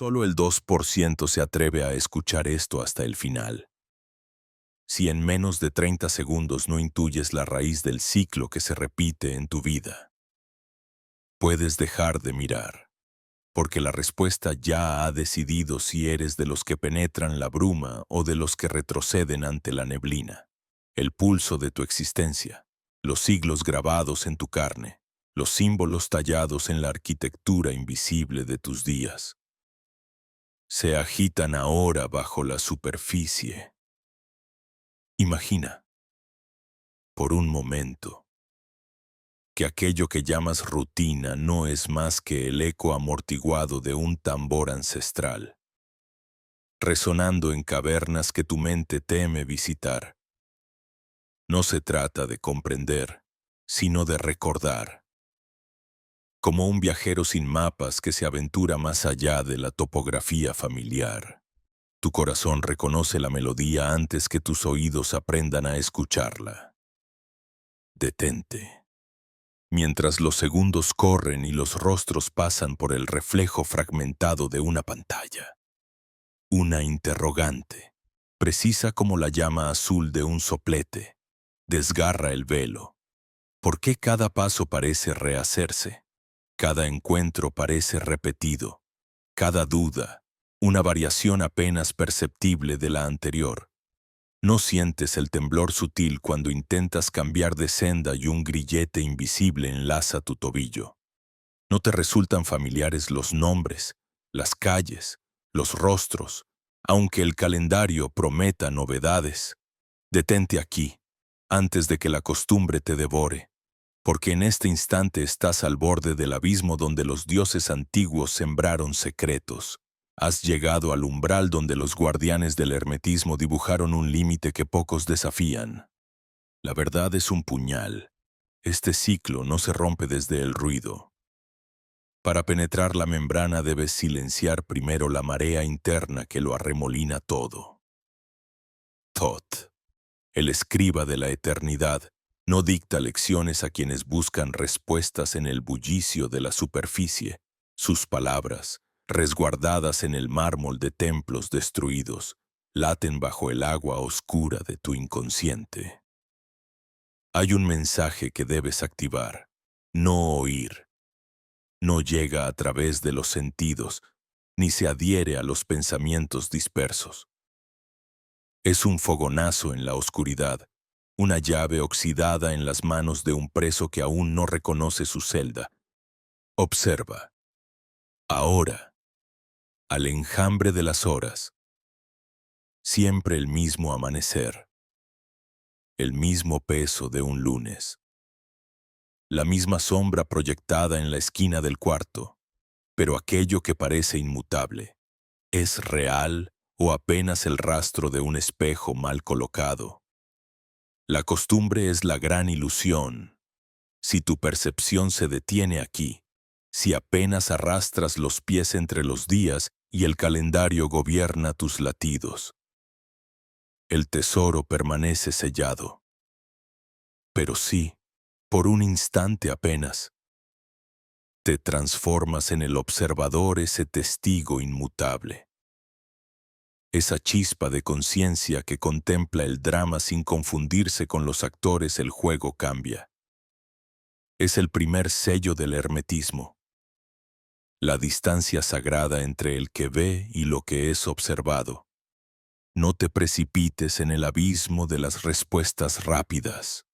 Solo el 2% se atreve a escuchar esto hasta el final. Si en menos de 30 segundos no intuyes la raíz del ciclo que se repite en tu vida, puedes dejar de mirar, porque la respuesta ya ha decidido si eres de los que penetran la bruma o de los que retroceden ante la neblina. El pulso de tu existencia, los siglos grabados en tu carne, los símbolos tallados en la arquitectura invisible de tus días, se agitan ahora bajo la superficie. Imagina, por un momento, que aquello que llamas rutina no es más que el eco amortiguado de un tambor ancestral, resonando en cavernas que tu mente teme visitar. No se trata de comprender, sino de recordar, como un viajero sin mapas que se aventura más allá de la topografía familiar. Tu corazón reconoce la melodía antes que tus oídos aprendan a escucharla. Detente. Mientras los segundos corren y los rostros pasan por el reflejo fragmentado de una pantalla. Una interrogante, precisa como la llama azul de un soplete, desgarra el velo. ¿Por qué cada paso parece rehacerse? Cada encuentro parece repetido. Cada duda, una variación apenas perceptible de la anterior. No sientes el temblor sutil cuando intentas cambiar de senda y un grillete invisible enlaza tu tobillo. No te resultan familiares los nombres, las calles, los rostros, aunque el calendario prometa novedades. Detente aquí, antes de que la costumbre te devore, porque en este instante estás al borde del abismo donde los dioses antiguos sembraron secretos. Has llegado al umbral donde los guardianes del hermetismo dibujaron un límite que pocos desafían. La verdad es un puñal. Este ciclo no se rompe desde el ruido. Para penetrar la membrana debes silenciar primero la marea interna que lo arremolina todo. Thoth, el escriba de la eternidad, no dicta lecciones a quienes buscan respuestas en el bullicio de la superficie. Sus palabras, resguardadas en el mármol de templos destruidos, laten bajo el agua oscura de tu inconsciente. Hay un mensaje que debes activar, no oír. No llega a través de los sentidos, ni se adhiere a los pensamientos dispersos. Es un fogonazo en la oscuridad, una llave oxidada en las manos de un preso que aún no reconoce su celda. Observa. Ahora, al enjambre de las horas, siempre el mismo amanecer, el mismo peso de un lunes, la misma sombra proyectada en la esquina del cuarto, pero aquello que parece inmutable, ¿es real o apenas el rastro de un espejo mal colocado? La costumbre es la gran ilusión. Si tu percepción se detiene aquí, si apenas arrastras los pies entre los días y el calendario gobierna tus latidos, el tesoro permanece sellado. Pero sí, por un instante apenas, te transformas en el observador, ese testigo inmutable. Esa chispa de conciencia que contempla el drama sin confundirse con los actores, el juego cambia. Es el primer sello del hermetismo. La distancia sagrada entre el que ve y lo que es observado. No te precipites en el abismo de las respuestas rápidas.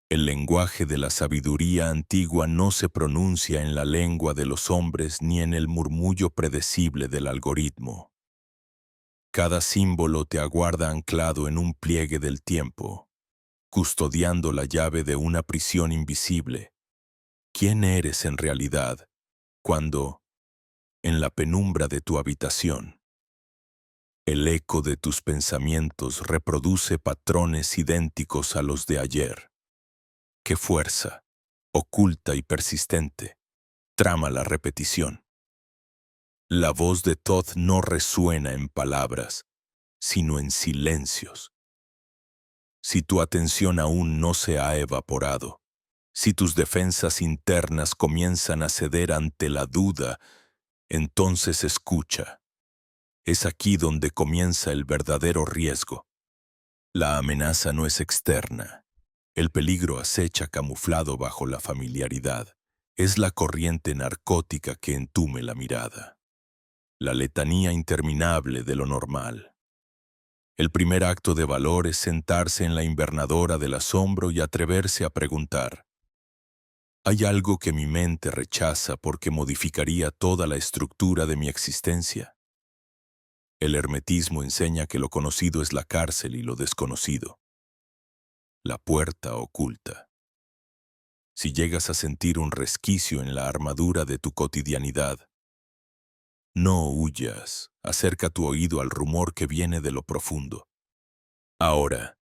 El lenguaje de la sabiduría antigua no se pronuncia en la lengua de los hombres ni en el murmullo predecible del algoritmo. Cada símbolo te aguarda anclado en un pliegue del tiempo, custodiando la llave de una prisión invisible. ¿Quién eres en realidad cuando, en la penumbra de tu habitación, el eco de tus pensamientos reproduce patrones idénticos a los de ayer? ¿Qué fuerza, oculta y persistente, trama la repetición? La voz de Thoth no resuena en palabras, sino en silencios. Si tu atención aún no se ha evaporado, si tus defensas internas comienzan a ceder ante la duda, Entonces escucha. Es aquí donde comienza el verdadero riesgo. La amenaza no es externa. El peligro acecha camuflado bajo la familiaridad. Es la corriente narcótica que entume la mirada. La letanía interminable de lo normal. El primer acto de valor es sentarse en la invernadora del asombro y atreverse a preguntar: ¿hay algo que mi mente rechaza porque modificaría toda la estructura de mi existencia? El hermetismo enseña que lo conocido es la cárcel y lo desconocido, la puerta oculta. Si llegas a sentir un resquicio en la armadura de tu cotidianidad, no huyas, acerca tu oído al rumor que viene de lo profundo. Ahora,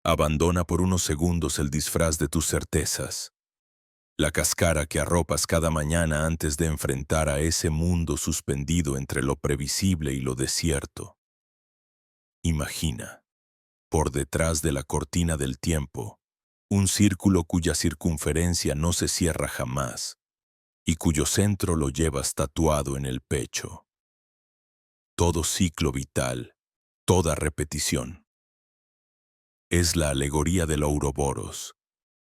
abandona por unos segundos el disfraz de tus certezas, la cáscara que arropas cada mañana antes de enfrentar a ese mundo suspendido entre lo previsible y lo desierto. Imagina, por detrás de la cortina del tiempo, un círculo cuya circunferencia no se cierra jamás y cuyo centro lo llevas tatuado en el pecho. Todo ciclo vital, toda repetición. Es la alegoría del Ouroboros,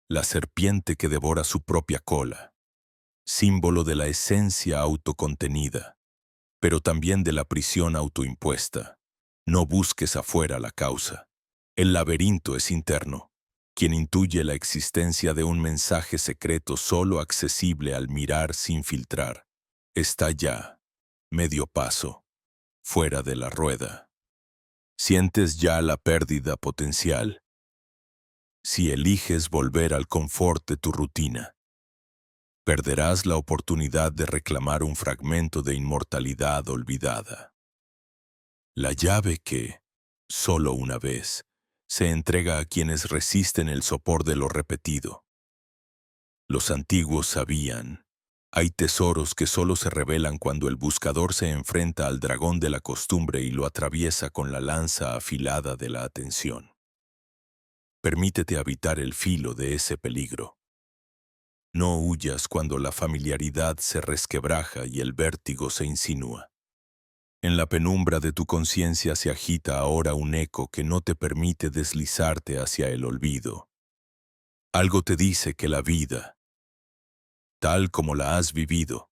la serpiente que devora su propia cola, símbolo de la esencia autocontenida, pero también de la prisión autoimpuesta. No busques afuera la causa. El laberinto es interno. Quien intuye la existencia de un mensaje secreto solo accesible al mirar sin filtrar, está ya, medio paso, fuera de la rueda. Sientes ya la pérdida potencial. Si eliges volver al confort de tu rutina, perderás la oportunidad de reclamar un fragmento de inmortalidad olvidada. La llave que, solo una vez, se entrega a quienes resisten el sopor de lo repetido. Los antiguos sabían, hay tesoros que solo se revelan cuando el buscador se enfrenta al dragón de la costumbre y lo atraviesa con la lanza afilada de la atención. Permítete habitar el filo de ese peligro. No huyas cuando la familiaridad se resquebraja y el vértigo se insinúa. En la penumbra de tu conciencia se agita ahora un eco que no te permite deslizarte hacia el olvido. Algo te dice que la vida, tal como la has vivido,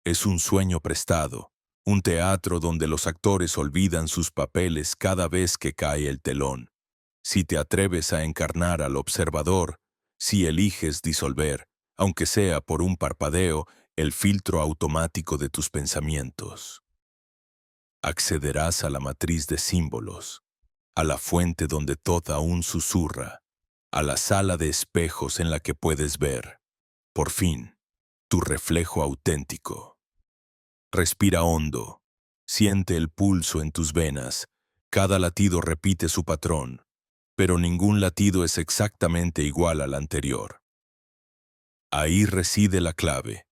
es un sueño prestado, un teatro donde los actores olvidan sus papeles cada vez que cae el telón. Si te atreves a encarnar al observador, si eliges disolver, aunque sea por un parpadeo, el filtro automático de tus pensamientos, accederás a la matriz de símbolos, a la fuente donde todo aún susurra, a la sala de espejos en la que puedes ver, por fin, tu reflejo auténtico. Respira hondo, siente el pulso en tus venas, cada latido repite su patrón, pero ningún latido es exactamente igual al anterior. Ahí reside la clave.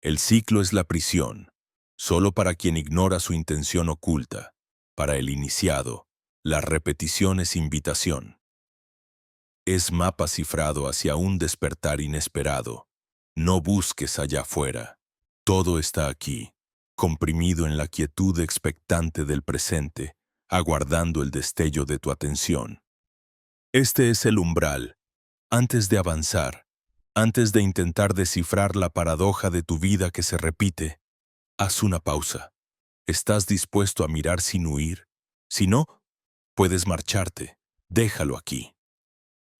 El ciclo es la prisión, solo para quien ignora su intención oculta. Para el iniciado, la repetición es invitación. Es mapa cifrado hacia un despertar inesperado. No busques allá afuera. Todo está aquí, comprimido en la quietud expectante del presente, aguardando el destello de tu atención. Este es el umbral. Antes de avanzar, antes de intentar descifrar la paradoja de tu vida que se repite, haz una pausa. ¿Estás dispuesto a mirar sin huir? Si no, puedes marcharte. Déjalo aquí.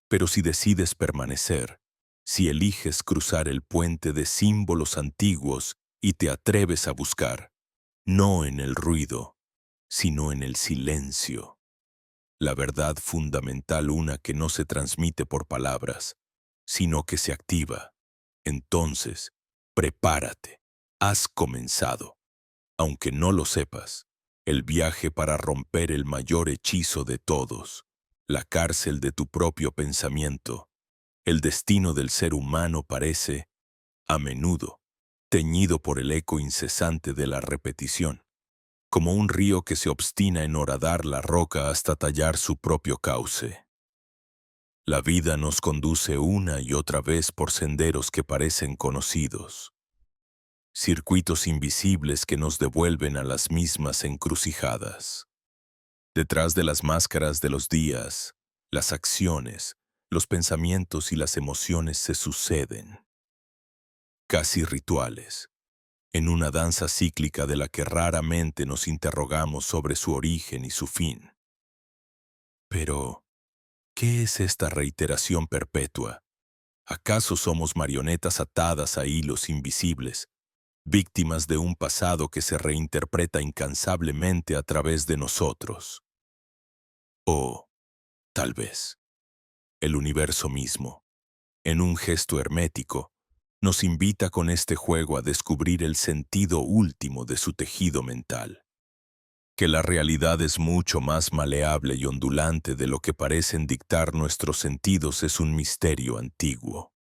Pero si decides permanecer, si eliges cruzar el puente de símbolos antiguos y te atreves a buscar, no en el ruido, sino en el silencio, la verdad fundamental, una que no se transmite por palabras, sino que se activa. Entonces, prepárate. Has comenzado. Aunque no lo sepas, el viaje para romper el mayor hechizo de todos, la cárcel de tu propio pensamiento. El destino del ser humano parece, a menudo, teñido por el eco incesante de la repetición, como un río que se obstina en horadar la roca hasta tallar su propio cauce. La vida nos conduce una y otra vez por senderos que parecen conocidos. circuitos invisibles que nos devuelven a las mismas encrucijadas. Detrás de las máscaras de los días, las acciones, los pensamientos y las emociones se suceden, casi rituales, en una danza cíclica de la que raramente nos interrogamos sobre su origen y su fin. Pero, ¿qué es esta reiteración perpetua? ¿Acaso somos marionetas atadas a hilos invisibles, víctimas de un pasado que se reinterpreta incansablemente a través de nosotros? O, tal vez, el universo mismo, en un gesto hermético, nos invita con este juego a descubrir el sentido último de su tejido mental. Que la realidad es mucho más maleable y ondulante de lo que parecen dictar nuestros sentidos es un misterio antiguo,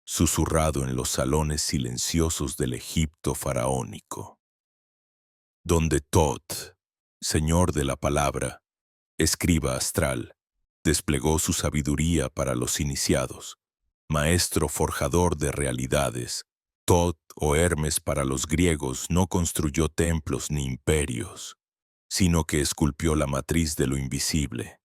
susurrado en los salones silenciosos del Egipto faraónico, donde Tot, señor de la palabra, escriba astral, desplegó su sabiduría para los iniciados, maestro forjador de realidades. Tot o Hermes para los griegos no construyó templos ni imperios, sino que esculpió la matriz de lo invisible,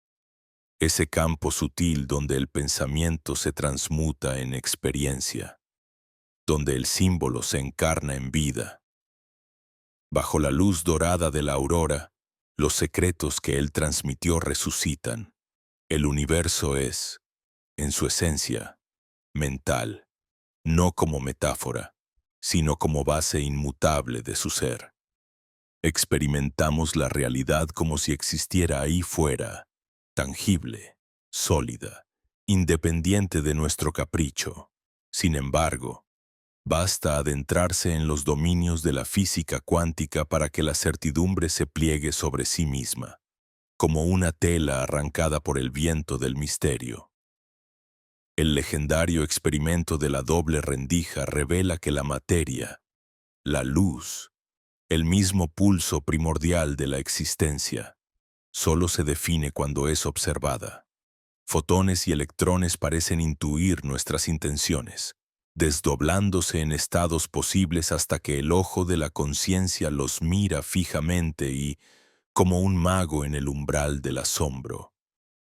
ese campo sutil donde el pensamiento se transmuta en experiencia, donde el símbolo se encarna en vida. Bajo la luz dorada de la aurora, los secretos que él transmitió resucitan. El universo es, en su esencia, mental, no como metáfora, sino como base inmutable de su ser. Experimentamos la realidad como si existiera ahí fuera, tangible, sólida, independiente de nuestro capricho. Sin embargo, basta adentrarse en los dominios de la física cuántica para que la certidumbre se pliegue sobre sí misma, como una tela arrancada por el viento del misterio. El legendario experimento de la doble rendija revela que la materia, la luz, el mismo pulso primordial de la existencia, solo se define cuando es observada. Fotones y electrones parecen intuir nuestras intenciones, desdoblándose en estados posibles hasta que el ojo de la conciencia los mira fijamente y, como un mago en el umbral del asombro,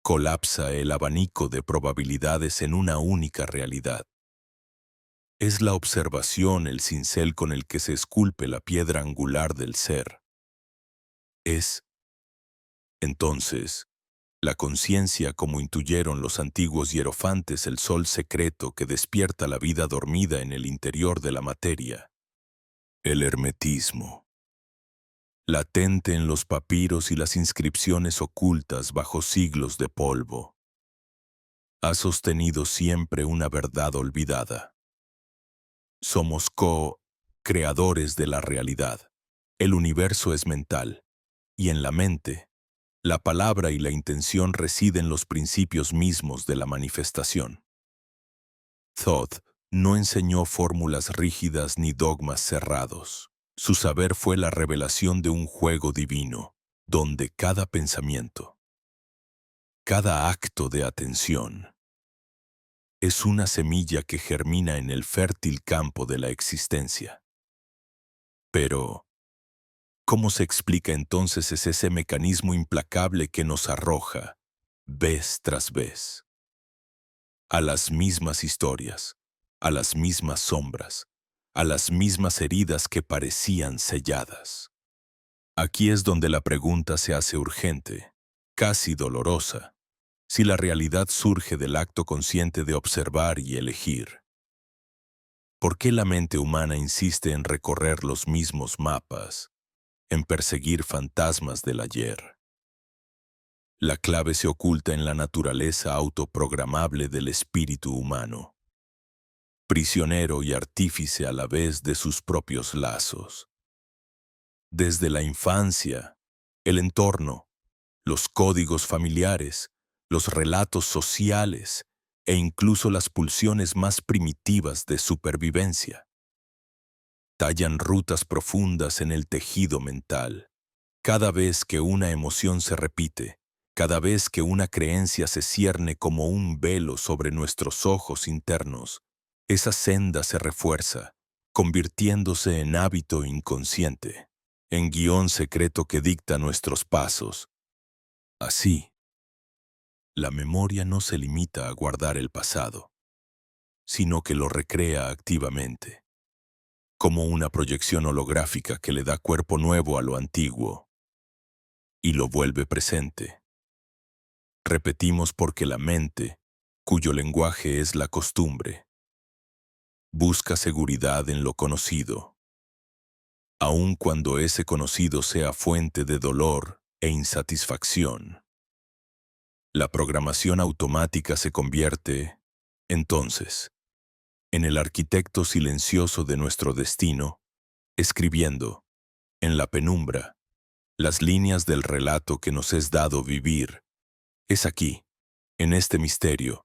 colapsa el abanico de probabilidades en una única realidad. Es la observación el cincel con el que se esculpe la piedra angular del ser. Es, entonces, la conciencia como intuyeron los antiguos hierofantes el sol secreto que despierta la vida dormida en el interior de la materia. El hermetismo, latente en los papiros y las inscripciones ocultas bajo siglos de polvo, ha sostenido siempre una verdad olvidada. Somos co-creadores de la realidad. El universo es mental, y en la mente, la palabra y la intención residen los principios mismos de la manifestación. Thoth no enseñó fórmulas rígidas ni dogmas cerrados. Su saber fue la revelación de un juego divino, donde cada pensamiento, cada acto de atención, es una semilla que germina en el fértil campo de la existencia. Pero, ¿cómo se explica entonces ese mecanismo implacable que nos arroja, vez tras vez, a las mismas historias, a las mismas sombras, a las mismas heridas que parecían selladas? Aquí es donde la pregunta se hace urgente, casi dolorosa, si la realidad surge del acto consciente de observar y elegir. ¿Por qué la mente humana insiste en recorrer los mismos mapas, en perseguir fantasmas del ayer? La clave se oculta en la naturaleza autoprogramable del espíritu humano, prisionero y artífice a la vez de sus propios lazos. Desde la infancia, el entorno, los códigos familiares, los relatos sociales e incluso las pulsiones más primitivas de supervivencia tallan rutas profundas en el tejido mental. Cada vez que una emoción se repite, cada vez que una creencia se cierne como un velo sobre nuestros ojos internos, esa senda se refuerza, convirtiéndose en hábito inconsciente, en guión secreto que dicta nuestros pasos. Así, la memoria no se limita a guardar el pasado, sino que lo recrea activamente, como una proyección holográfica que le da cuerpo nuevo a lo antiguo y lo vuelve presente. Repetimos porque la mente, cuyo lenguaje es la costumbre, busca seguridad en lo conocido, aun cuando ese conocido sea fuente de dolor e insatisfacción. La programación automática se convierte, entonces, en el arquitecto silencioso de nuestro destino, escribiendo, en la penumbra, las líneas del relato que nos es dado vivir. Es aquí, en este misterio,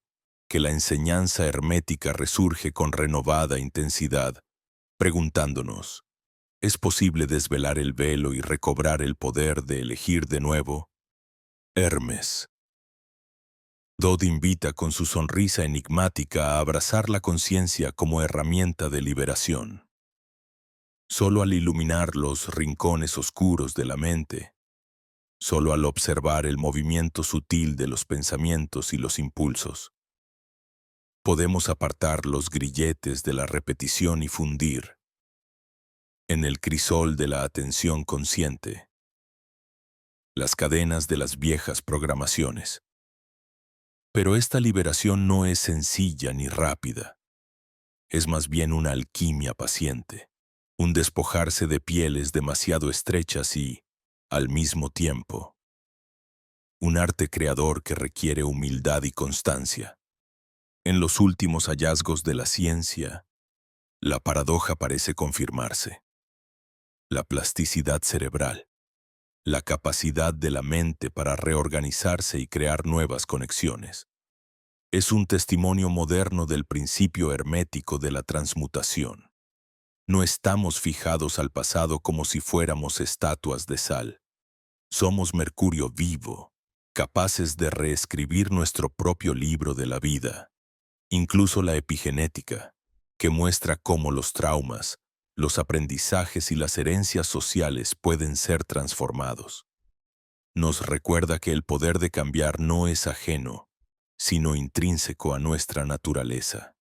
que la enseñanza hermética resurge con renovada intensidad, preguntándonos, ¿es posible desvelar el velo y recobrar el poder de elegir de nuevo? Hermes. Dodd invita con su sonrisa enigmática a abrazar la conciencia como herramienta de liberación. Solo al iluminar los rincones oscuros de la mente, solo al observar el movimiento sutil de los pensamientos y los impulsos, podemos apartar los grilletes de la repetición y fundir, en el crisol de la atención consciente, las cadenas de las viejas programaciones. Pero esta liberación no es sencilla ni rápida. Es más bien una alquimia paciente, un despojarse de pieles demasiado estrechas y, al mismo tiempo, un arte creador que requiere humildad y constancia. En los últimos hallazgos de la ciencia, la paradoja parece confirmarse. La plasticidad cerebral, la capacidad de la mente para reorganizarse y crear nuevas conexiones, es un testimonio moderno del principio hermético de la transmutación. No estamos fijados al pasado como si fuéramos estatuas de sal. Somos mercurio vivo, capaces de reescribir nuestro propio libro de la vida. Incluso la epigenética, que muestra cómo los traumas, los aprendizajes y las herencias sociales pueden ser transformados, nos recuerda que el poder de cambiar no es ajeno, sino intrínseco a nuestra naturaleza.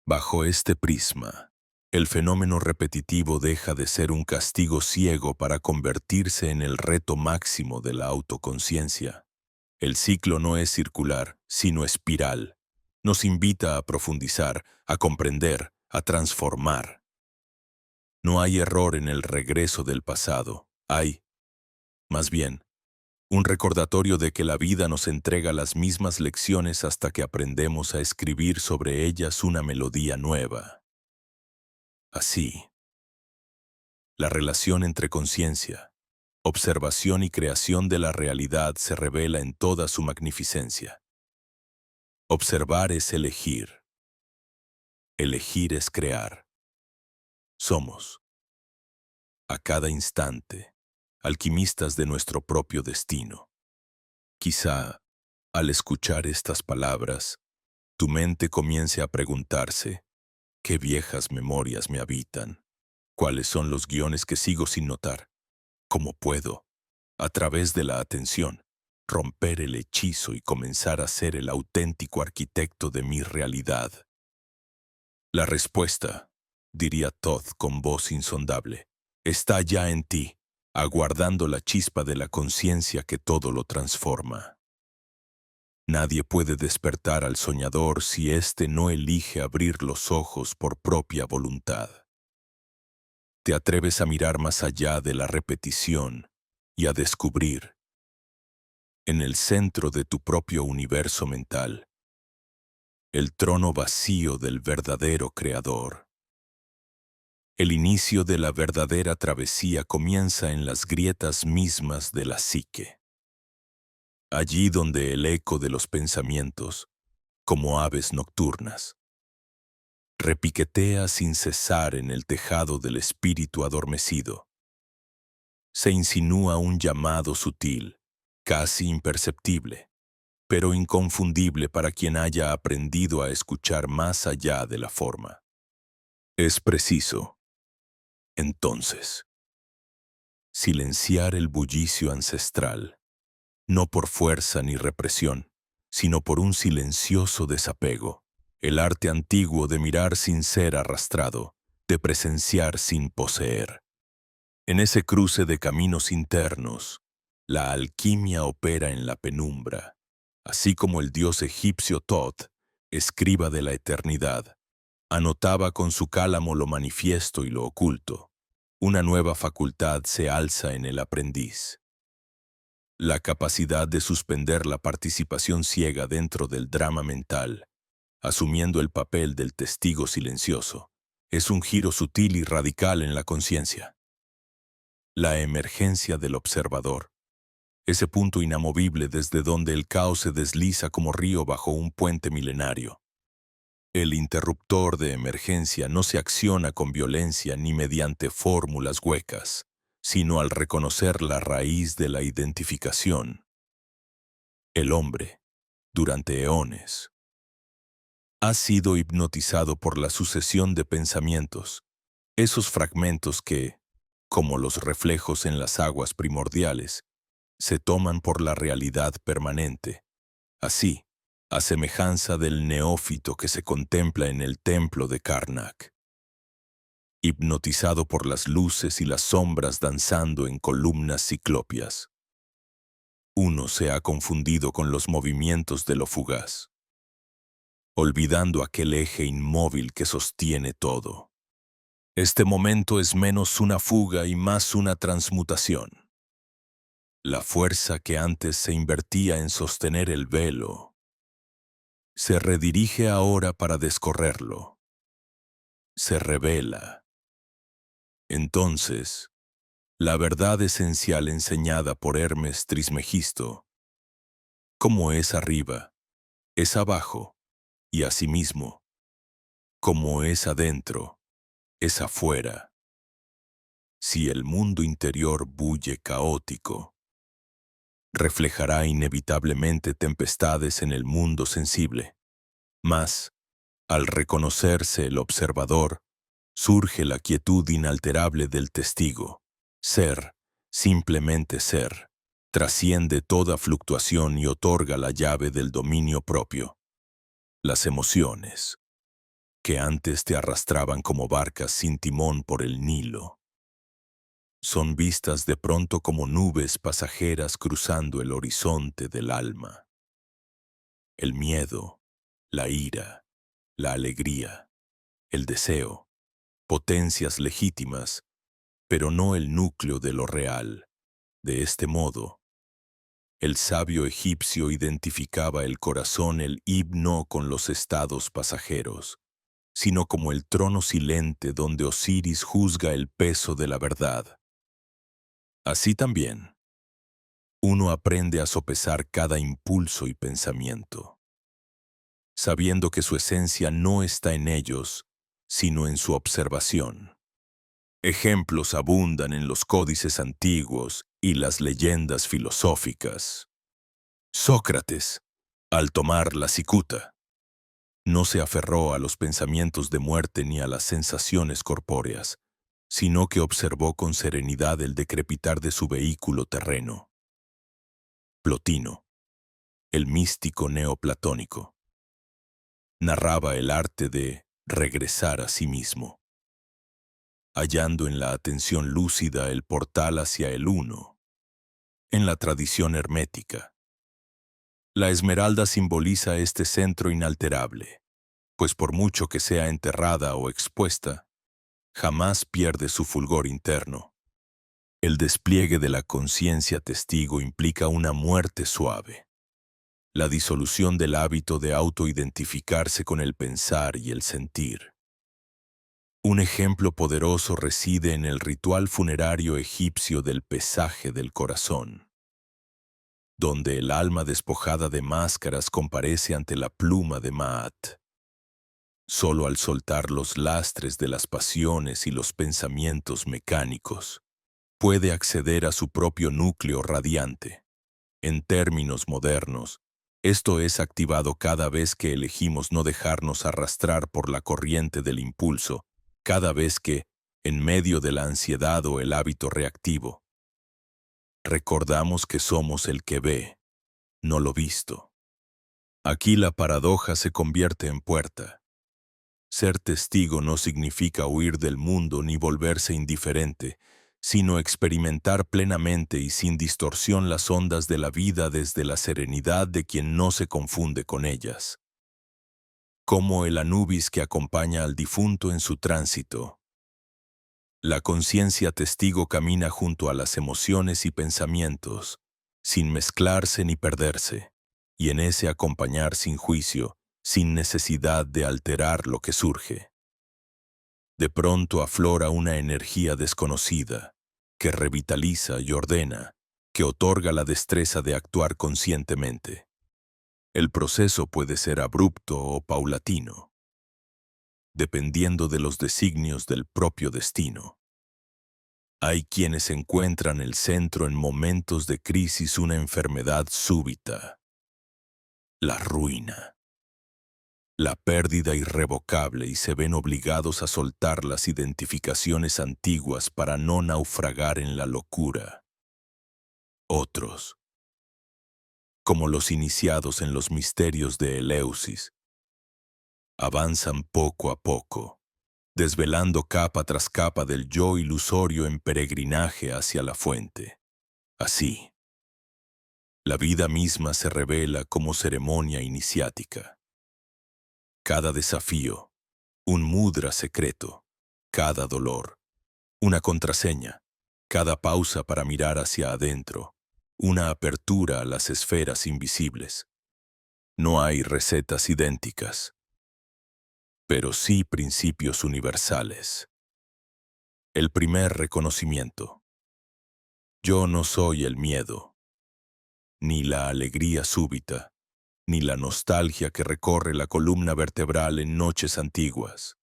Bajo este prisma, el fenómeno repetitivo deja de ser un castigo ciego para convertirse en el reto máximo de la autoconciencia. El ciclo no es circular, sino espiral. Nos invita a profundizar, a comprender, a transformar. No hay error en el regreso del pasado. Hay, más bien, un recordatorio de que la vida nos entrega las mismas lecciones hasta que aprendemos a escribir sobre ellas una melodía nueva. Así, la relación entre conciencia, observación y creación de la realidad se revela en toda su magnificencia. Observar es elegir. Elegir es crear. Somos, a cada instante, alquimistas de nuestro propio destino. Quizá, al escuchar estas palabras, tu mente comience a preguntarse, ¿qué viejas memorias me habitan? ¿Cuáles son los guiones que sigo sin notar? ¿Cómo puedo, a través de la atención, romper el hechizo y comenzar a ser el auténtico arquitecto de mi realidad? La respuesta, diría Todd con voz insondable, está ya en ti, aguardando la chispa de la conciencia que todo lo transforma. Nadie puede despertar al soñador si éste no elige abrir los ojos por propia voluntad. Te atreves a mirar más allá de la repetición y a descubrir, en el centro de tu propio universo mental, el trono vacío del verdadero creador. El inicio de la verdadera travesía comienza en las grietas mismas de la psique. Allí donde el eco de los pensamientos, como aves nocturnas, repiquetea sin cesar en el tejado del espíritu adormecido. Se insinúa un llamado sutil, casi imperceptible, pero inconfundible para quien haya aprendido a escuchar más allá de la forma. Es preciso, entonces, silenciar el bullicio ancestral, no por fuerza ni represión, sino por un silencioso desapego, el arte antiguo de mirar sin ser arrastrado, de presenciar sin poseer. En ese cruce de caminos internos, la alquimia opera en la penumbra, así como el dios egipcio Thoth, escriba de la eternidad, anotaba con su cálamo lo manifiesto y lo oculto. Una nueva facultad se alza en el aprendiz. La capacidad de suspender la participación ciega dentro del drama mental, asumiendo el papel del testigo silencioso, es un giro sutil y radical en la conciencia. La emergencia del observador, ese punto inamovible desde donde el caos se desliza como río bajo un puente milenario. El interruptor de emergencia no se acciona con violencia ni mediante fórmulas huecas, sino al reconocer la raíz de la identificación. El hombre, durante eones, ha sido hipnotizado por la sucesión de pensamientos, esos fragmentos que, como los reflejos en las aguas primordiales, se toman por la realidad permanente. Así, a semejanza del neófito que se contempla en el templo de Karnak, hipnotizado por las luces y las sombras danzando en columnas ciclopias. Uno se ha confundido con los movimientos de lo fugaz, olvidando aquel eje inmóvil que sostiene todo. Este momento es menos una fuga y más una transmutación. La fuerza que antes se invertía en sostener el velo se redirige ahora para descorrerlo. Se revela. Entonces, la verdad esencial enseñada por Hermes Trismegisto, como es arriba, es abajo, y asimismo, como es adentro, es afuera. Si el mundo interior bulle caótico, reflejará inevitablemente tempestades en el mundo sensible. Mas, al reconocerse el observador, surge la quietud inalterable del testigo. Ser, simplemente ser, trasciende toda fluctuación y otorga la llave del dominio propio. Las emociones, que antes te arrastraban como barcas sin timón por el Nilo, son vistas de pronto como nubes pasajeras cruzando el horizonte del alma. El miedo, la ira, la alegría, el deseo, potencias legítimas, pero no el núcleo de lo real. De este modo, el sabio egipcio identificaba el corazón, el himno, con los estados pasajeros, sino como el trono silente donde Osiris juzga el peso de la verdad. Así también, uno aprende a sopesar cada impulso y pensamiento, sabiendo que su esencia no está en ellos, sino en su observación. Ejemplos abundan en los códices antiguos y las leyendas filosóficas. Sócrates, al tomar la cicuta, no se aferró a los pensamientos de muerte ni a las sensaciones corpóreas, sino que observó con serenidad el decrepitar de su vehículo terreno. Plotino, el místico neoplatónico, narraba el arte de regresar a sí mismo, hallando en la atención lúcida el portal hacia el uno. En la tradición hermética, la esmeralda simboliza este centro inalterable, pues por mucho que sea enterrada o expuesta, jamás pierde su fulgor interno. El despliegue de la conciencia testigo implica una muerte suave, la disolución del hábito de autoidentificarse con el pensar y el sentir. Un ejemplo poderoso reside en el ritual funerario egipcio del pesaje del corazón, donde el alma despojada de máscaras comparece ante la pluma de Maat. Solo al soltar los lastres de las pasiones y los pensamientos mecánicos, puede acceder a su propio núcleo radiante. En términos modernos, esto es activado cada vez que elegimos no dejarnos arrastrar por la corriente del impulso, cada vez que, en medio de la ansiedad o el hábito reactivo, recordamos que somos el que ve, no lo visto. Aquí la paradoja se convierte en puerta. Ser testigo no significa huir del mundo ni volverse indiferente, sino experimentar plenamente y sin distorsión las ondas de la vida desde la serenidad de quien no se confunde con ellas. Como el Anubis que acompaña al difunto en su tránsito. La conciencia testigo camina junto a las emociones y pensamientos, sin mezclarse ni perderse, y en ese acompañar sin juicio, sin necesidad de alterar lo que surge. De pronto aflora una energía desconocida, que revitaliza y ordena, que otorga la destreza de actuar conscientemente. El proceso puede ser abrupto o paulatino, dependiendo de los designios del propio destino. Hay quienes encuentran el centro en momentos de crisis, una enfermedad súbita, la ruina, la pérdida irrevocable, y se ven obligados a soltar las identificaciones antiguas para no naufragar en la locura. Otros, como los iniciados en los misterios de Eleusis, avanzan poco a poco, desvelando capa tras capa del yo ilusorio en peregrinaje hacia la fuente. Así, la vida misma se revela como ceremonia iniciática. Cada desafío, un mudra secreto, cada dolor, una contraseña, cada pausa para mirar hacia adentro, una apertura a las esferas invisibles. No hay recetas idénticas, pero sí principios universales. El primer reconocimiento. Yo no soy el miedo, ni la alegría súbita, ni la nostalgia que recorre la columna vertebral en noches antiguas.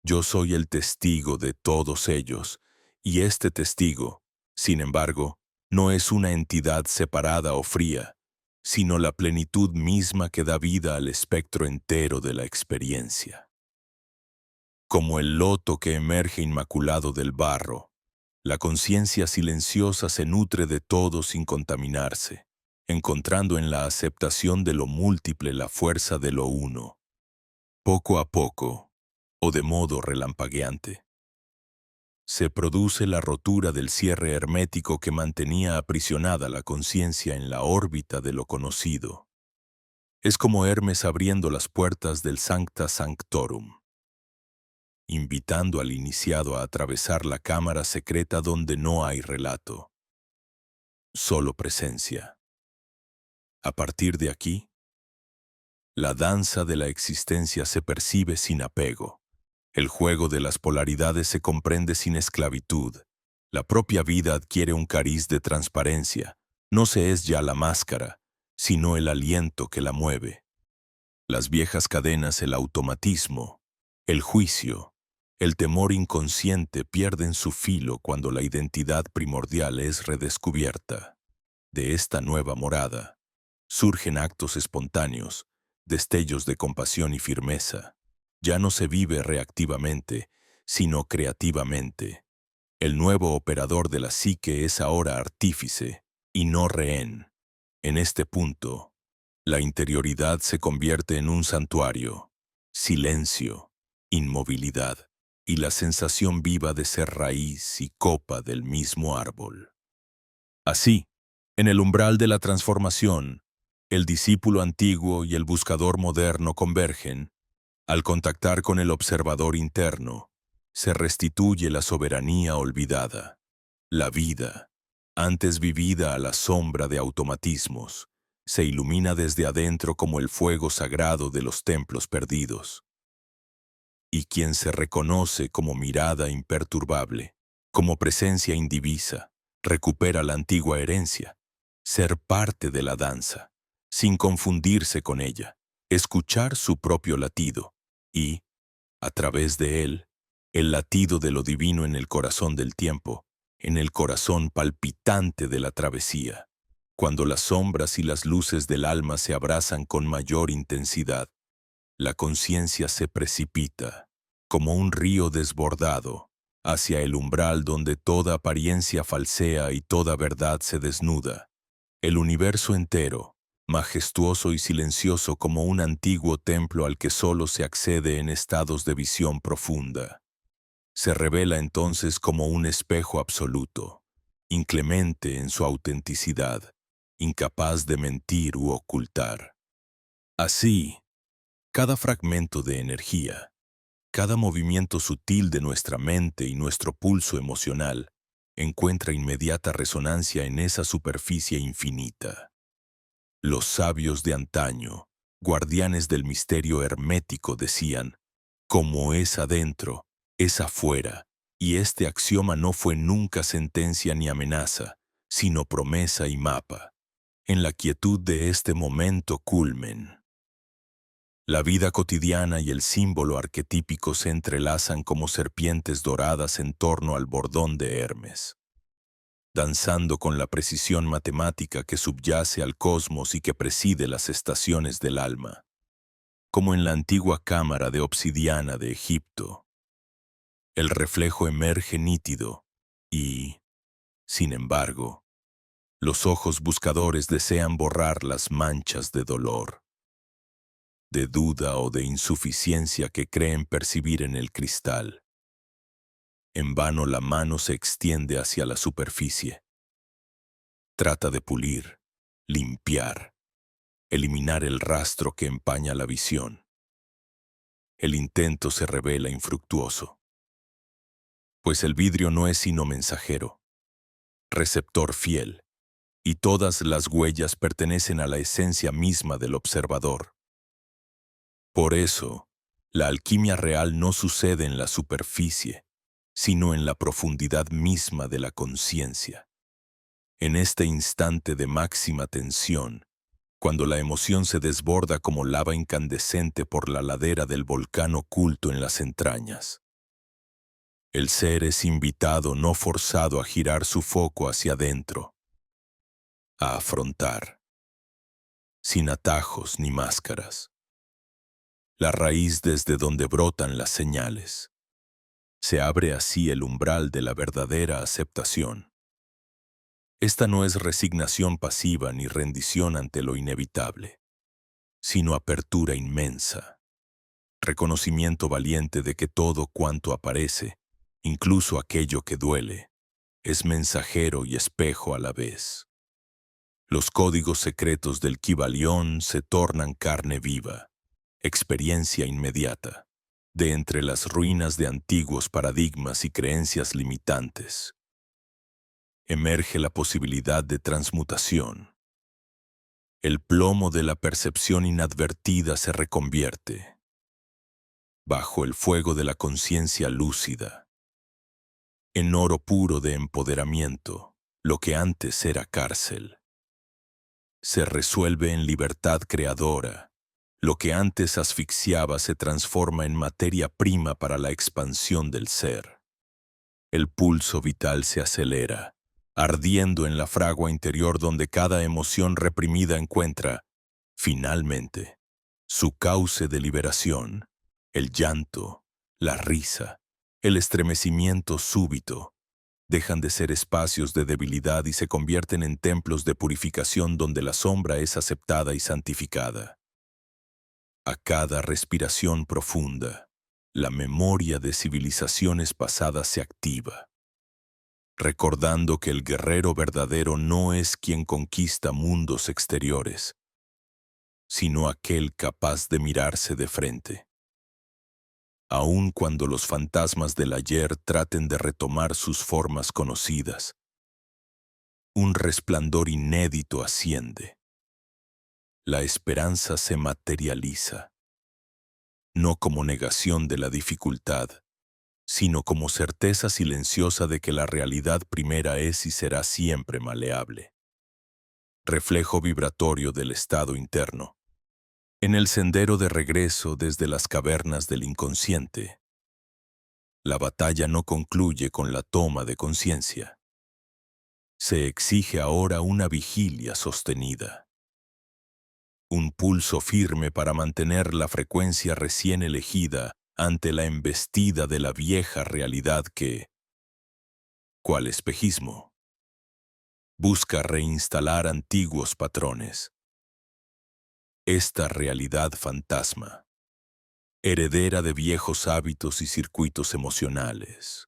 Yo soy el testigo de todos ellos, y este testigo, sin embargo, no es una entidad separada o fría, sino la plenitud misma que da vida al espectro entero de la experiencia. Como el loto que emerge inmaculado del barro, la conciencia silenciosa se nutre de todo sin contaminarse, encontrando en la aceptación de lo múltiple la fuerza de lo uno. Poco a poco, o de modo relampagueante, se produce la rotura del cierre hermético que mantenía aprisionada la conciencia en la órbita de lo conocido. Es como Hermes abriendo las puertas del Sancta Sanctorum, invitando al iniciado a atravesar la cámara secreta donde no hay relato, solo presencia. A partir de aquí, la danza de la existencia se percibe sin apego. El juego de las polaridades se comprende sin esclavitud. La propia vida adquiere un cariz de transparencia. No se es ya la máscara, sino el aliento que la mueve. Las viejas cadenas, el automatismo, el juicio, el temor inconsciente pierden su filo cuando la identidad primordial es redescubierta. De esta nueva morada surgen actos espontáneos, destellos de compasión y firmeza. Ya no se vive reactivamente, sino creativamente. El nuevo operador de la psique es ahora artífice y no rehén. En este punto, la interioridad se convierte en un santuario, silencio, inmovilidad y la sensación viva de ser raíz y copa del mismo árbol. Así, en el umbral de la transformación, el discípulo antiguo y el buscador moderno convergen. Al contactar con el observador interno, se restituye la soberanía olvidada. La vida, antes vivida a la sombra de automatismos, se ilumina desde adentro como el fuego sagrado de los templos perdidos. Y quien se reconoce como mirada imperturbable, como presencia indivisa, recupera la antigua herencia, ser parte de la danza, sin confundirse con ella, escuchar su propio latido y, a través de él, el latido de lo divino en el corazón del tiempo, en el corazón palpitante de la travesía. Cuando las sombras y las luces del alma se abrazan con mayor intensidad, la conciencia se precipita, como un río desbordado, hacia el umbral donde toda apariencia falsea y toda verdad se desnuda. El universo entero, majestuoso y silencioso como un antiguo templo al que solo se accede en estados de visión profunda, se revela entonces como un espejo absoluto, inclemente en su autenticidad, incapaz de mentir u ocultar. Así, cada fragmento de energía, cada movimiento sutil de nuestra mente y nuestro pulso emocional encuentra inmediata resonancia en esa superficie infinita. Los sabios de antaño, guardianes del misterio hermético, decían: como es adentro, es afuera, y este axioma no fue nunca sentencia ni amenaza, sino promesa y mapa. En la quietud de este momento culmen. La vida cotidiana y el símbolo arquetípico se entrelazan como serpientes doradas en torno al bordón de Hermes, danzando con la precisión matemática que subyace al cosmos y que preside las estaciones del alma, como en la antigua cámara de obsidiana de Egipto. El reflejo emerge nítido y, sin embargo, los ojos buscadores desean borrar las manchas de dolor, de duda o de insuficiencia que creen percibir en el cristal. En vano la mano se extiende hacia la superficie. Trata de pulir, limpiar, eliminar el rastro que empaña la visión. El intento se revela infructuoso, pues el vidrio no es sino mensajero, receptor fiel, y todas las huellas pertenecen a la esencia misma del observador. Por eso, la alquimia real no sucede en la superficie, sino en la profundidad misma de la conciencia. En este instante de máxima tensión, cuando la emoción se desborda como lava incandescente por la ladera del volcán oculto en las entrañas, el ser es invitado, no forzado, a girar su foco hacia adentro, a afrontar, sin atajos ni máscaras, la raíz desde donde brotan las señales. Se abre así el umbral de la verdadera aceptación. Esta no es resignación pasiva ni rendición ante lo inevitable, sino apertura inmensa, reconocimiento valiente de que todo cuanto aparece, incluso aquello que duele, es mensajero y espejo a la vez. Los códigos secretos del Kybalión se tornan carne viva, experiencia inmediata, de entre las ruinas de antiguos paradigmas y creencias limitantes. Emerge la posibilidad de transmutación. El plomo de la percepción inadvertida se reconvierte, bajo el fuego de la conciencia lúcida, en oro puro de empoderamiento, lo que antes era cárcel. Se resuelve en libertad creadora. Lo que antes asfixiaba se transforma en materia prima para la expansión del ser. El pulso vital se acelera, ardiendo en la fragua interior donde cada emoción reprimida encuentra, finalmente, su cauce de liberación. El llanto, la risa, el estremecimiento súbito, dejan de ser espacios de debilidad y se convierten en templos de purificación donde la sombra es aceptada y santificada. A cada respiración profunda, la memoria de civilizaciones pasadas se activa, recordando que el guerrero verdadero no es quien conquista mundos exteriores, sino aquel capaz de mirarse de frente. Aun cuando los fantasmas del ayer traten de retomar sus formas conocidas, un resplandor inédito asciende. La esperanza se materializa, no como negación de la dificultad, sino como certeza silenciosa de que la realidad primera es y será siempre maleable. Reflejo vibratorio del estado interno. En el sendero de regreso desde las cavernas del inconsciente, la batalla no concluye con la toma de conciencia. Se exige ahora una vigilia sostenida. Un pulso firme para mantener la frecuencia recién elegida ante la embestida de la vieja realidad que, cual espejismo, busca reinstalar antiguos patrones. Esta realidad fantasma, heredera de viejos hábitos y circuitos emocionales,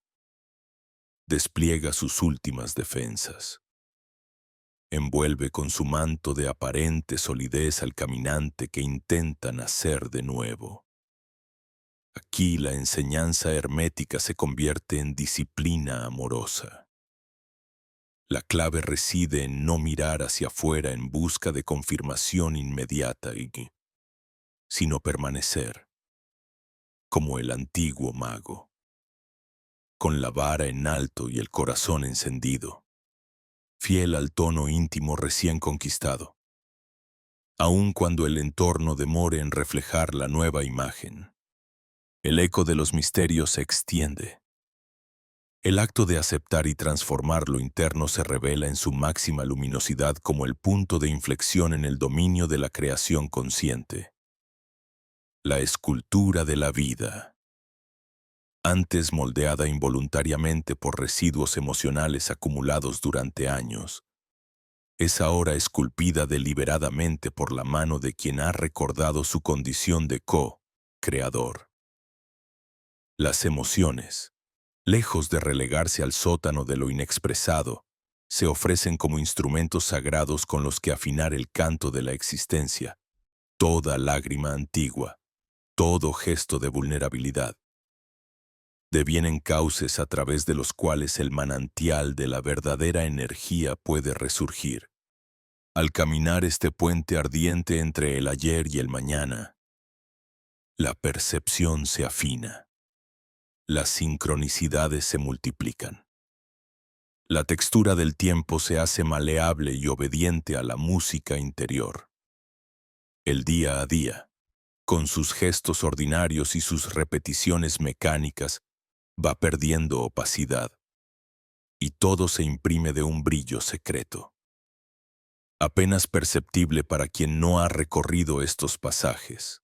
despliega sus últimas defensas. Envuelve con su manto de aparente solidez al caminante que intenta nacer de nuevo. Aquí la enseñanza hermética se convierte en disciplina amorosa. La clave reside en no mirar hacia afuera en busca de confirmación inmediata sino permanecer, como el antiguo mago, con la vara en alto y el corazón encendido, fiel al tono íntimo recién conquistado, aun cuando el entorno demore en reflejar la nueva imagen. El eco de los misterios se extiende. El acto de aceptar y transformar lo interno se revela en su máxima luminosidad como el punto de inflexión en el dominio de la creación consciente. La escultura de la vida, antes moldeada involuntariamente por residuos emocionales acumulados durante años, es ahora esculpida deliberadamente por la mano de quien ha recordado su condición de co-creador. Las emociones, lejos de relegarse al sótano de lo inexpresado, se ofrecen como instrumentos sagrados con los que afinar el canto de la existencia. Toda lágrima antigua, todo gesto de vulnerabilidad, devienen cauces a través de los cuales el manantial de la verdadera energía puede resurgir. Al caminar este puente ardiente entre el ayer y el mañana, la percepción se afina, las sincronicidades se multiplican. La textura del tiempo se hace maleable y obediente a la música interior. El día a día, con sus gestos ordinarios y sus repeticiones mecánicas, va perdiendo opacidad, y todo se imprime de un brillo secreto, apenas perceptible para quien no ha recorrido estos pasajes.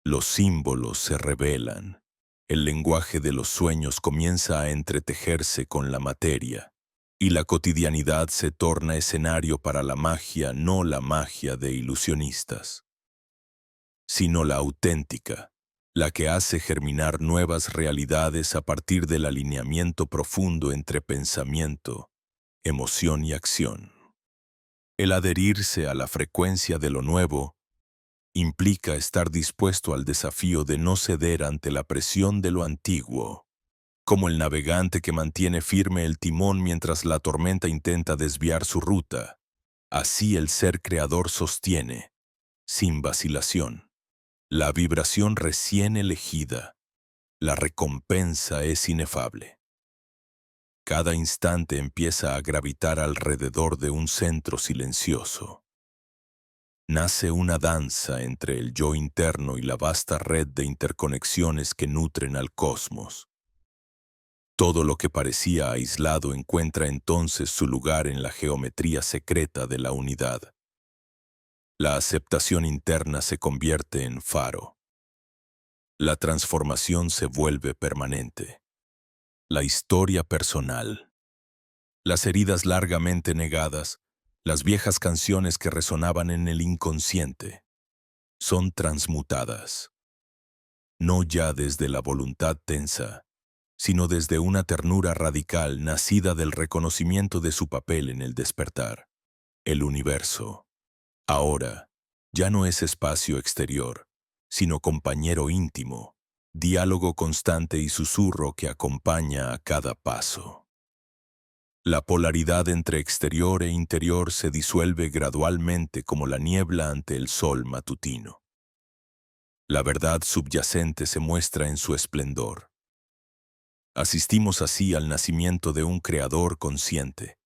Los símbolos se revelan, el lenguaje de los sueños comienza a entretejerse con la materia, y la cotidianidad se torna escenario para la magia, no la magia de ilusionistas, sino la auténtica, la que hace germinar nuevas realidades a partir del alineamiento profundo entre pensamiento, emoción y acción. El adherirse a la frecuencia de lo nuevo implica estar dispuesto al desafío de no ceder ante la presión de lo antiguo, como el navegante que mantiene firme el timón mientras la tormenta intenta desviar su ruta. Así el ser creador sostiene, sin vacilación, la vibración recién elegida. La recompensa es inefable. Cada instante empieza a gravitar alrededor de un centro silencioso. Nace una danza entre el yo interno y la vasta red de interconexiones que nutren al cosmos. Todo lo que parecía aislado encuentra entonces su lugar en la geometría secreta de la unidad. La aceptación interna se convierte en faro. La transformación se vuelve permanente. La historia personal. Las heridas largamente negadas, las viejas canciones que resonaban en el inconsciente, son transmutadas. No ya desde la voluntad tensa, sino desde una ternura radical nacida del reconocimiento de su papel en el despertar. El universo, ahora, ya no es espacio exterior, sino compañero íntimo, diálogo constante y susurro que acompaña a cada paso. La polaridad entre exterior e interior se disuelve gradualmente como la niebla ante el sol matutino. La verdad subyacente se muestra en su esplendor. Asistimos así al nacimiento de un creador consciente,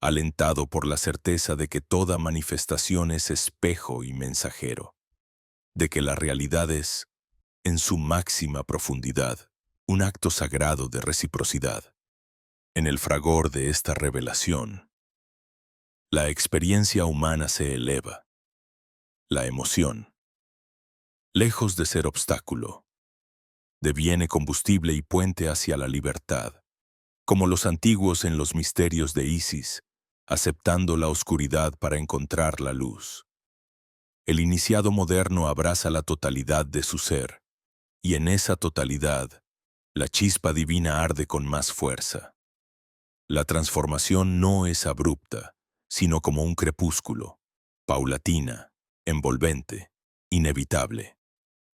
alentado por la certeza de que toda manifestación es espejo y mensajero, de que la realidad es, en su máxima profundidad, un acto sagrado de reciprocidad. En el fragor de esta revelación, la experiencia humana se eleva. La emoción, lejos de ser obstáculo, deviene combustible y puente hacia la libertad, como los antiguos en los misterios de Isis, aceptando la oscuridad para encontrar la luz. El iniciado moderno abraza la totalidad de su ser, y en esa totalidad, la chispa divina arde con más fuerza. La transformación no es abrupta, sino como un crepúsculo, paulatina, envolvente, inevitable.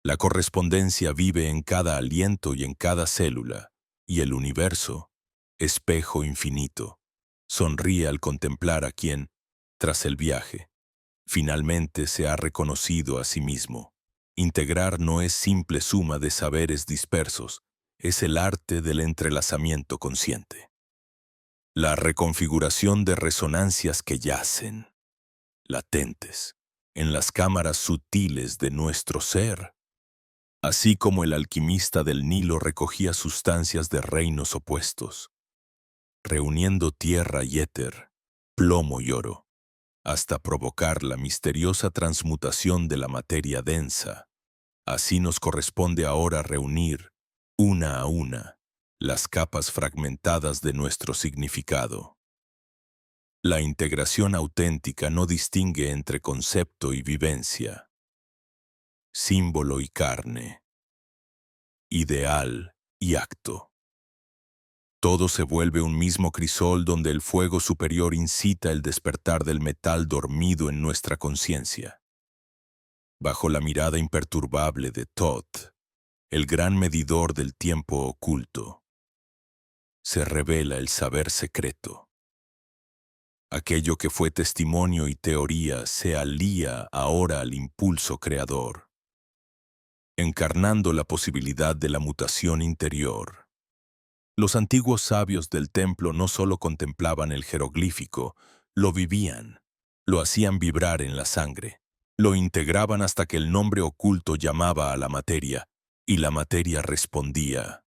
La correspondencia vive en cada aliento y en cada célula, y el universo, espejo infinito, sonríe al contemplar a quien, tras el viaje, finalmente se ha reconocido a sí mismo. Integrar no es simple suma de saberes dispersos, es el arte del entrelazamiento consciente. La reconfiguración de resonancias que yacen, latentes, en las cámaras sutiles de nuestro ser. Así como el alquimista del Nilo recogía sustancias de reinos opuestos, reuniendo tierra y éter, plomo y oro, hasta provocar la misteriosa transmutación de la materia densa. Así nos corresponde ahora reunir, una a una, las capas fragmentadas de nuestro significado. La integración auténtica no distingue entre concepto y vivencia, símbolo y carne, ideal y acto. Todo se vuelve un mismo crisol donde el fuego superior incita el despertar del metal dormido en nuestra conciencia. Bajo la mirada imperturbable de Thoth, el gran medidor del tiempo oculto, se revela el saber secreto. Aquello que fue testimonio y teoría se alía ahora al impulso creador, encarnando la posibilidad de la mutación interior. Los antiguos sabios del templo no solo contemplaban el jeroglífico, lo vivían, lo hacían vibrar en la sangre, lo integraban hasta que el nombre oculto llamaba a la materia, y la materia respondía.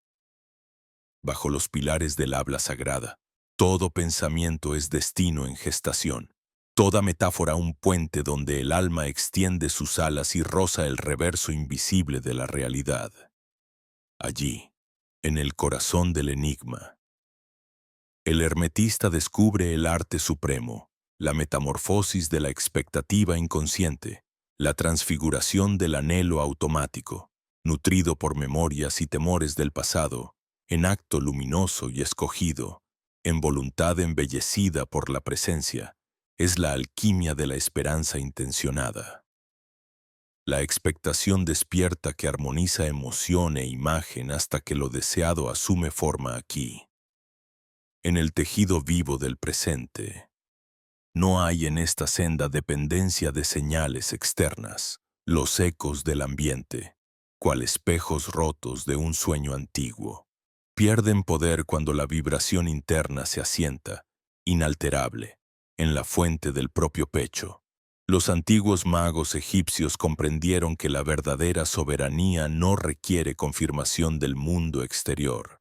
Bajo los pilares del habla sagrada, todo pensamiento es destino en gestación, toda metáfora un puente donde el alma extiende sus alas y roza el reverso invisible de la realidad. Allí, en el corazón del enigma, el hermetista descubre el arte supremo, la metamorfosis de la expectativa inconsciente, la transfiguración del anhelo automático, nutrido por memorias y temores del pasado, en acto luminoso y escogido, en voluntad embellecida por la presencia, es la alquimia de la esperanza intencionada. La expectación despierta que armoniza emoción e imagen hasta que lo deseado asume forma aquí. En el tejido vivo del presente, no hay en esta senda dependencia de señales externas, los ecos del ambiente, cual espejos rotos de un sueño antiguo, pierden poder cuando la vibración interna se asienta, inalterable, en la fuente del propio pecho. Los antiguos magos egipcios comprendieron que la verdadera soberanía no requiere confirmación del mundo exterior,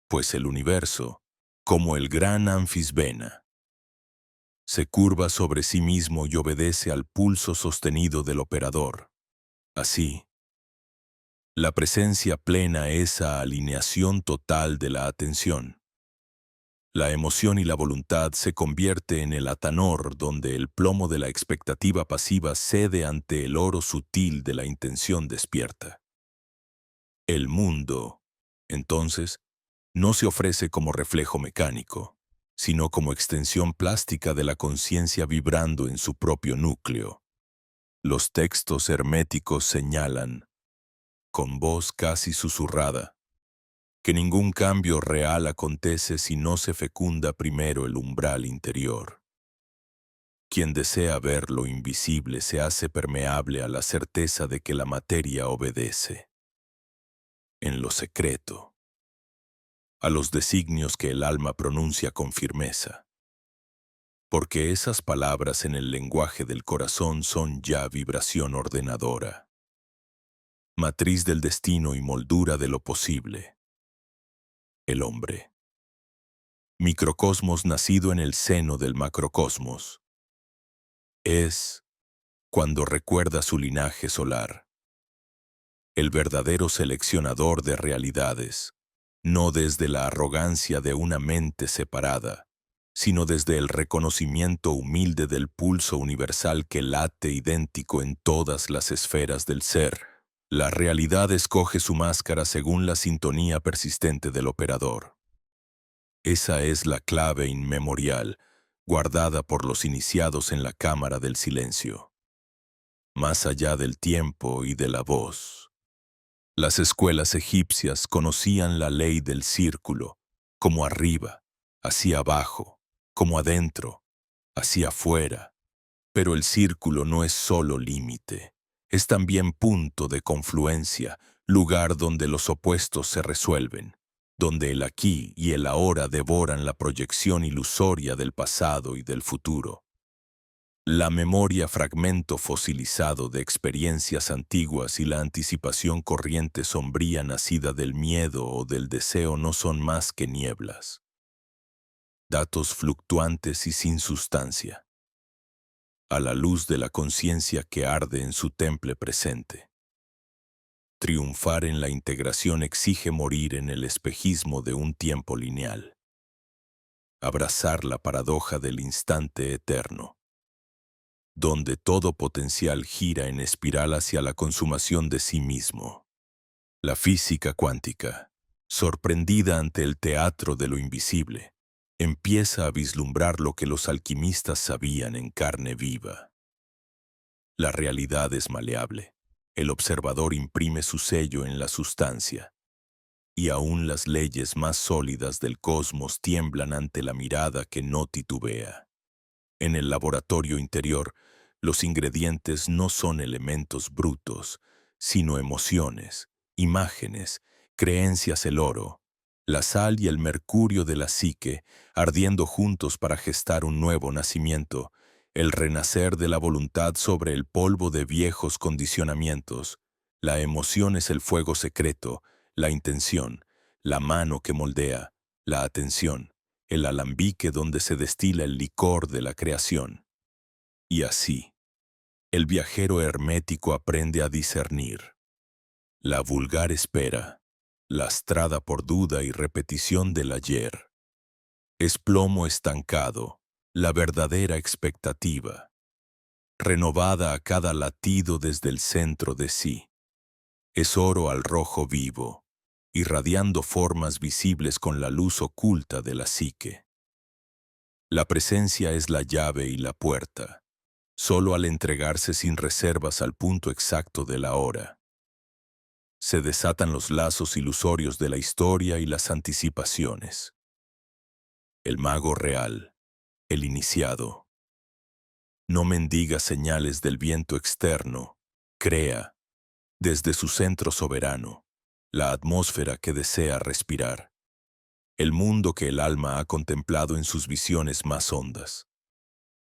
pues el universo, como el gran Anfisbena, se curva sobre sí mismo y obedece al pulso sostenido del operador. Así, la presencia plena es esa alineación total de la atención. La emoción y la voluntad se convierte en el atanor donde el plomo de la expectativa pasiva cede ante el oro sutil de la intención despierta. El mundo, entonces, no se ofrece como reflejo mecánico, sino como extensión plástica de la conciencia vibrando en su propio núcleo. Los textos herméticos señalan, con voz casi susurrada, que ningún cambio real acontece si no se fecunda primero el umbral interior. Quien desea ver lo invisible se hace permeable a la certeza de que la materia obedece. En lo secreto, a los designios que el alma pronuncia con firmeza. Porque esas palabras en el lenguaje del corazón son ya vibración ordenadora, matriz del destino y moldura de lo posible. El hombre. Microcosmos nacido en el seno del macrocosmos. Es, cuando recuerda su linaje solar, el verdadero seleccionador de realidades, no desde la arrogancia de una mente separada, sino desde el reconocimiento humilde del pulso universal que late idéntico en todas las esferas del ser. La realidad escoge su máscara según la sintonía persistente del operador. Esa es la clave inmemorial, guardada por los iniciados en la cámara del silencio, más allá del tiempo y de la voz. Las escuelas egipcias conocían la ley del círculo, como arriba, hacia abajo, como adentro, hacia afuera. Pero el círculo no es solo límite, es también punto de confluencia, lugar donde los opuestos se resuelven, donde el aquí y el ahora devoran la proyección ilusoria del pasado y del futuro. La memoria, fragmento fosilizado de experiencias antiguas, y la anticipación, corriente sombría nacida del miedo o del deseo, no son más que nieblas, datos fluctuantes y sin sustancia, a la luz de la conciencia que arde en su temple presente. Triunfar en la integración exige morir en el espejismo de un tiempo lineal, abrazar la paradoja del instante eterno, donde todo potencial gira en espiral hacia la consumación de sí mismo. La física cuántica, sorprendida ante el teatro de lo invisible, empieza a vislumbrar lo que los alquimistas sabían en carne viva. La realidad es maleable. El observador imprime su sello en la sustancia, y aún las leyes más sólidas del cosmos tiemblan ante la mirada que no titubea. En el laboratorio interior, los ingredientes no son elementos brutos, sino emociones, imágenes, creencias. El oro, la sal y el mercurio de la psique, ardiendo juntos para gestar un nuevo nacimiento, el renacer de la voluntad sobre el polvo de viejos condicionamientos. La emoción es el fuego secreto, la intención, la mano que moldea, la atención, el alambique donde se destila el licor de la creación. Y así, el viajero hermético aprende a discernir. La vulgar espera, lastrada por duda y repetición del ayer, es plomo estancado, la verdadera expectativa, renovada a cada latido desde el centro de sí. Es oro al rojo vivo, irradiando formas visibles con la luz oculta de la psique. La presencia es la llave y la puerta, solo al entregarse sin reservas al punto exacto de la hora. Se desatan los lazos ilusorios de la historia y las anticipaciones. El mago real, el iniciado, no mendiga señales del viento externo, crea, desde su centro soberano, la atmósfera que desea respirar, el mundo que el alma ha contemplado en sus visiones más hondas.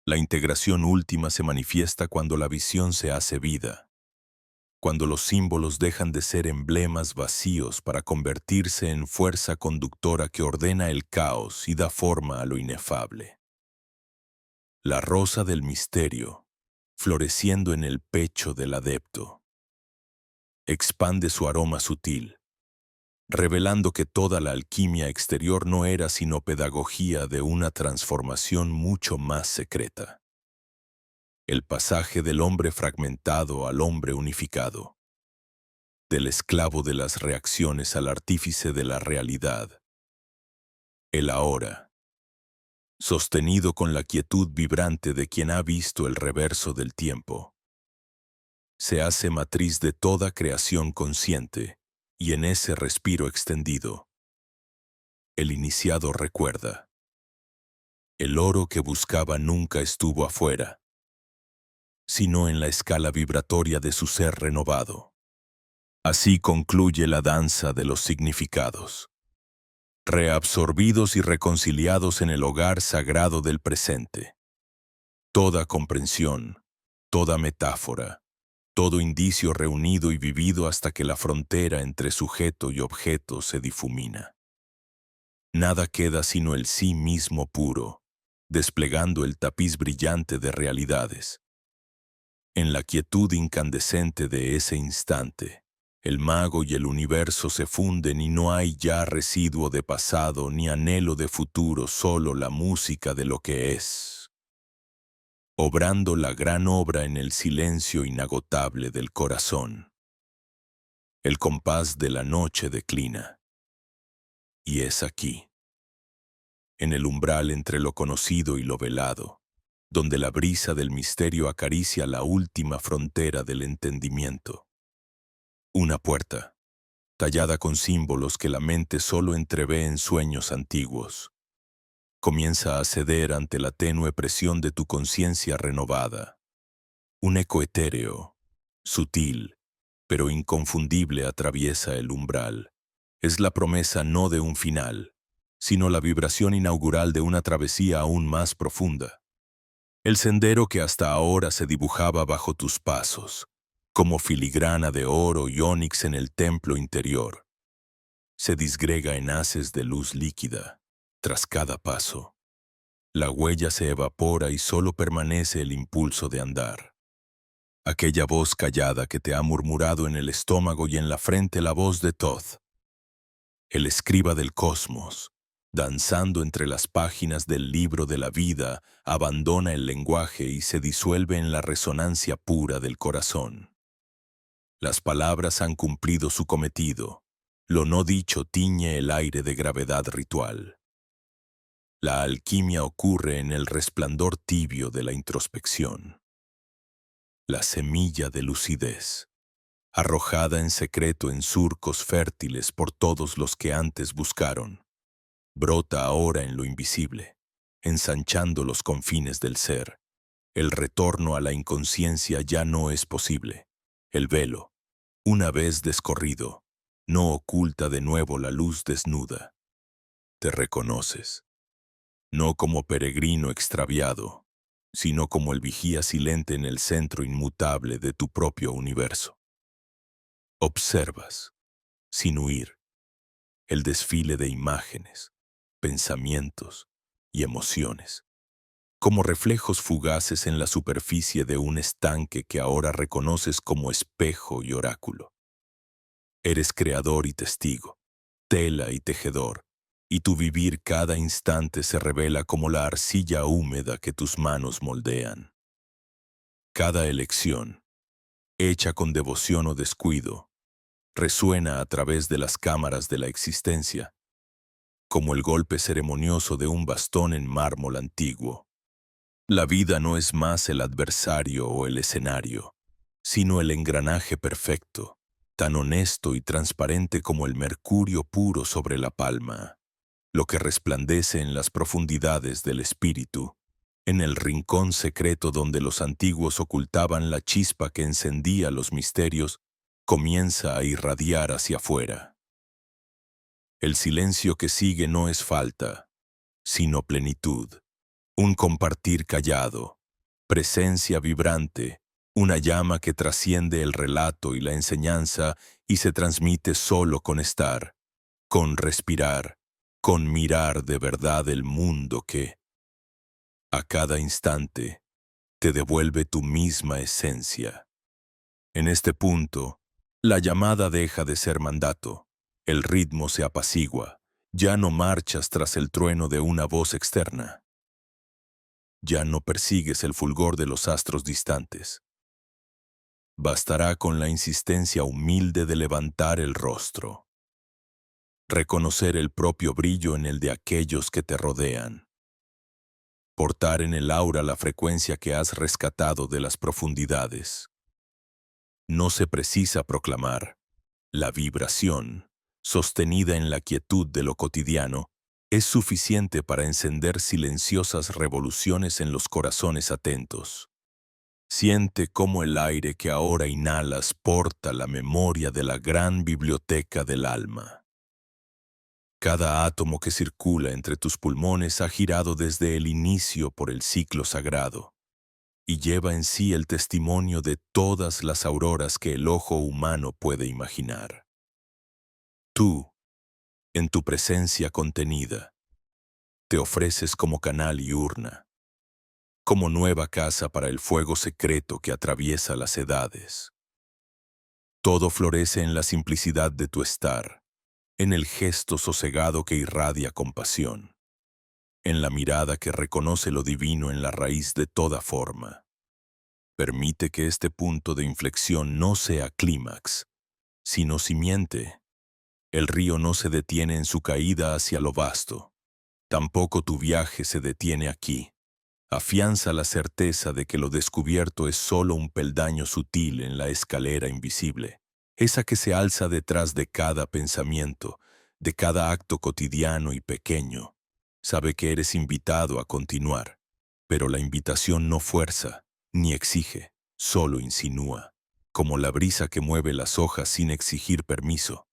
La integración última se manifiesta cuando la visión se hace vida, cuando los símbolos dejan de ser emblemas vacíos para convertirse en fuerza conductora que ordena el caos y da forma a lo inefable. La rosa del misterio, floreciendo en el pecho del adepto, expande su aroma sutil, revelando que toda la alquimia exterior no era sino pedagogía de una transformación mucho más secreta. El pasaje del hombre fragmentado al hombre unificado, del esclavo de las reacciones al artífice de la realidad. El ahora, sostenido con la quietud vibrante de quien ha visto el reverso del tiempo, se hace matriz de toda creación consciente, y en ese respiro extendido, el iniciado recuerda: el oro que buscaba nunca estuvo afuera, sino en la escala vibratoria de su ser renovado. Así concluye la danza de los significados, reabsorbidos y reconciliados en el hogar sagrado del presente. Toda comprensión, toda metáfora, todo indicio reunido y vivido hasta que la frontera entre sujeto y objeto se difumina. Nada queda sino el sí mismo puro, desplegando el tapiz brillante de realidades. En la quietud incandescente de ese instante, El mago y el universo se funden y no hay ya residuo de pasado ni anhelo de futuro, solo la música de lo que es, obrando la gran obra en el silencio inagotable del corazón. El compás de la noche declina. Y es aquí, en el umbral entre lo conocido y lo velado, donde la brisa del misterio acaricia la última frontera del entendimiento. Una puerta, tallada con símbolos que la mente solo entrevé en sueños antiguos, comienza a ceder ante la tenue presión de tu conciencia renovada. Un eco etéreo, sutil, pero inconfundible atraviesa el umbral. Es la promesa no de un final, sino la vibración inaugural de una travesía aún más profunda. El sendero que hasta ahora se dibujaba bajo tus pasos, como filigrana de oro y ónix en el templo interior, se disgrega en haces de luz líquida, tras cada paso. La huella se evapora y solo permanece el impulso de andar. Aquella voz callada que te ha murmurado en el estómago y en la frente, la voz de Thoth, el escriba del cosmos, danzando entre las páginas del libro de la vida, abandona el lenguaje y se disuelve en la resonancia pura del corazón. Las palabras han cumplido su cometido. Lo no dicho tiñe el aire de gravedad ritual. La alquimia ocurre en el resplandor tibio de la introspección. La semilla de lucidez, arrojada en secreto en surcos fértiles por todos los que antes buscaron, brota ahora en lo invisible, ensanchando los confines del ser. El retorno a la inconsciencia ya no es posible. El velo, una vez descorrido, no oculta de nuevo la luz desnuda. Te reconoces, no como peregrino extraviado, sino como el vigía silente en el centro inmutable de tu propio universo. Observas, sin huir, el desfile de imágenes, pensamientos y emociones, como reflejos fugaces en la superficie de un estanque que ahora reconoces como espejo y oráculo. Eres creador y testigo, tela y tejedor, y tu vivir cada instante se revela como la arcilla húmeda que tus manos moldean. Cada elección, hecha con devoción o descuido, resuena a través de las cámaras de la existencia, como el golpe ceremonioso de un bastón en mármol antiguo. La vida no es más el adversario o el escenario, sino el engranaje perfecto, tan honesto y transparente como el mercurio puro sobre la palma, lo que resplandece en las profundidades del espíritu, en el rincón secreto donde los antiguos ocultaban la chispa que encendía los misterios, comienza a irradiar hacia afuera. El silencio que sigue no es falta, sino plenitud, un compartir callado, presencia vibrante, una llama que trasciende el relato y la enseñanza y se transmite solo con estar, con respirar, con mirar de verdad el mundo que, a cada instante, te devuelve tu misma esencia. En este punto, la llamada deja de ser mandato, el ritmo se apacigua, ya no marchas tras el trueno de una voz externa. Ya no persigues el fulgor de los astros distantes. Bastará con la insistencia humilde de levantar el rostro, reconocer el propio brillo en el de aquellos que te rodean, portar en el aura la frecuencia que has rescatado de las profundidades. No se precisa proclamar. La vibración, sostenida en la quietud de lo cotidiano, es suficiente para encender silenciosas revoluciones en los corazones atentos. Siente cómo el aire que ahora inhalas porta la memoria de la gran biblioteca del alma. Cada átomo que circula entre tus pulmones ha girado desde el inicio por el ciclo sagrado y lleva en sí el testimonio de todas las auroras que el ojo humano puede imaginar. Tú, en tu presencia contenida, te ofreces como canal y urna, como nueva casa para el fuego secreto que atraviesa las edades. Todo florece en la simplicidad de tu estar, en el gesto sosegado que irradia compasión, en la mirada que reconoce lo divino en la raíz de toda forma. Permite que este punto de inflexión no sea clímax, sino simiente. El río no se detiene en su caída hacia lo vasto. Tampoco tu viaje se detiene aquí. Afianza la certeza de que lo descubierto es solo un peldaño sutil en la escalera invisible, esa que se alza detrás de cada pensamiento, de cada acto cotidiano y pequeño. Sabe que eres invitado a continuar, pero la invitación no fuerza, ni exige, solo insinúa, como la brisa que mueve las hojas sin exigir permiso.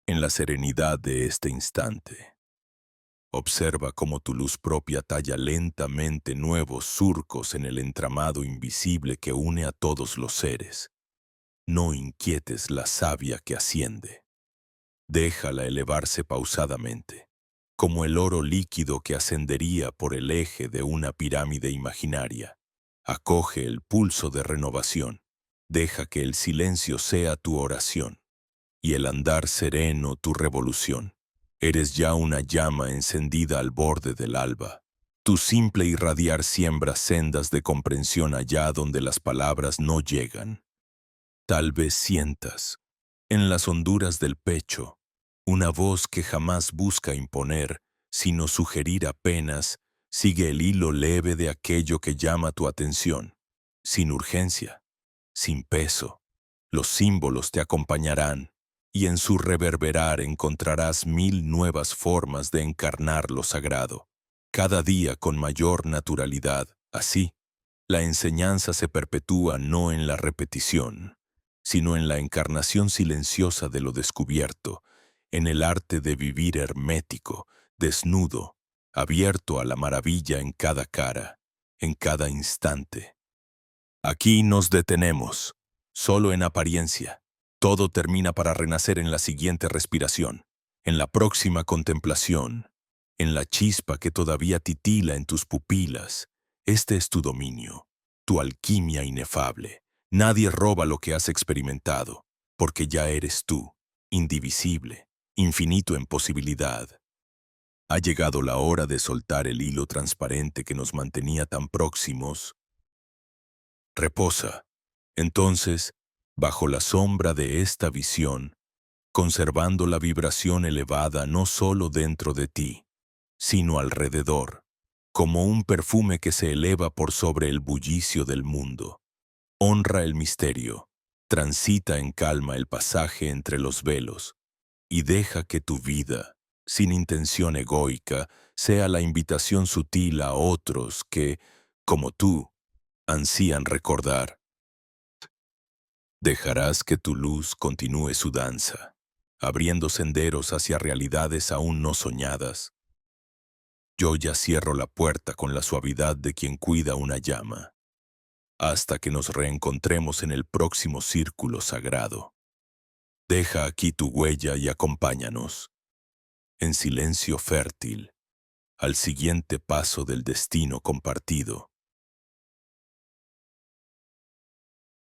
En la serenidad de este instante, observa cómo tu luz propia talla lentamente nuevos surcos en el entramado invisible que une a todos los seres. No inquietes la savia que asciende. Déjala elevarse pausadamente, como el oro líquido que ascendería por el eje de una pirámide imaginaria. Acoge el pulso de renovación. Deja que el silencio sea tu oración y el andar sereno tu revolución. Eres ya una llama encendida al borde del alba. Tu simple irradiar siembra sendas de comprensión allá donde las palabras no llegan. Tal vez sientas, en las honduras del pecho, una voz que jamás busca imponer, sino sugerir apenas, sigue el hilo leve de aquello que llama tu atención, sin urgencia, sin peso. Los símbolos te acompañarán, y en su reverberar encontrarás 1000 nuevas formas de encarnar lo sagrado, cada día con mayor naturalidad. Así, la enseñanza se perpetúa no en la repetición, sino en la encarnación silenciosa de lo descubierto, en el arte de vivir hermético, desnudo, abierto a la maravilla en cada cara, en cada instante. Aquí nos detenemos, solo en apariencia. Todo termina para renacer en la siguiente respiración, en la próxima contemplación, en la chispa que todavía titila en tus pupilas. Este es tu dominio, tu alquimia inefable. Nadie roba lo que has experimentado, porque ya eres tú, indivisible, infinito en posibilidad. Ha llegado la hora de soltar el hilo transparente que nos mantenía tan próximos. Reposa. Entonces, bajo la sombra de esta visión, conservando la vibración elevada no solo dentro de ti, sino alrededor, como un perfume que se eleva por sobre el bullicio del mundo. Honra el misterio, transita en calma el pasaje entre los velos, y deja que tu vida, sin intención egoica, sea la invitación sutil a otros que, como tú, ansían recordar. Dejarás que tu luz continúe su danza, abriendo senderos hacia realidades aún no soñadas. Yo ya cierro la puerta con la suavidad de quien cuida una llama, hasta que nos reencontremos en el próximo círculo sagrado. Deja aquí tu huella y acompáñanos, en silencio fértil, al siguiente paso del destino compartido.